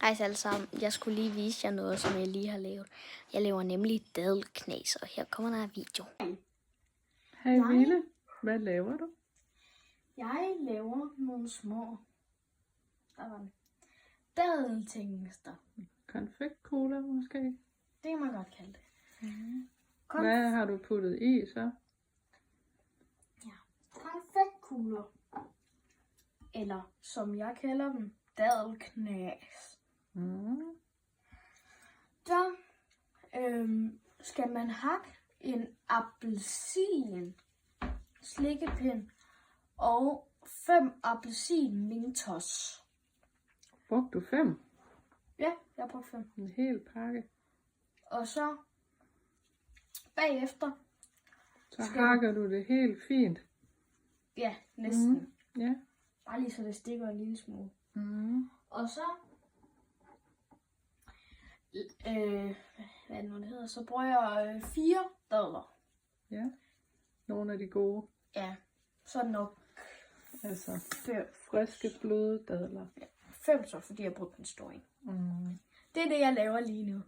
Hej alle sammen. Jeg skulle lige vise jer noget, som jeg lige har lavet. Jeg laver nemlig dadelknas, og her kommer der en video. Hej Ville, hvad laver du? Jeg laver nogle små dadeltingester. Konfektkugler måske? Det kan man godt kalde det. Hvad har du puttet i så? Konfektkugler. Eller som jeg kalder dem, dadelknas. Der skal man hakke en appelsin slikkepind og 5 appelsin mintos. Brugte du 5? Ja, jeg har brugt 5. En hel pakke. Og så bagefter Så hakker du det helt fint. Ja, næsten. Ja. Bare lige så det stikker en lille smule. Og så hvad er det nu, det hedder? Så bruger jeg 4 dadler. Ja. Nogle af de gode. Ja, så nok Altså friske bløde dadler. 5 så, fordi jeg brugte den store en. Det er det, jeg laver lige nu.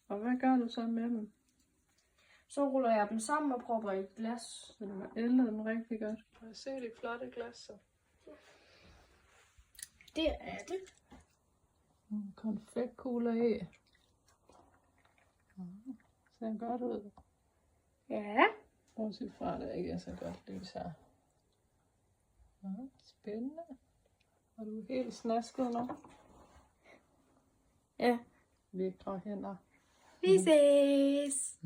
Og hvad gør du så med dem? Så ruller jeg dem sammen og propper i et glas. Så du har ældet dem rigtig godt. Kan jeg se de flotte glas så? Det er det. Konfektkugler i. Ser godt ud. Ja. Bortset fra, at det ikke er så godt lys her. Spændende. Og du er helt snasket nu. Ja. Lækre hænder. Vi ses.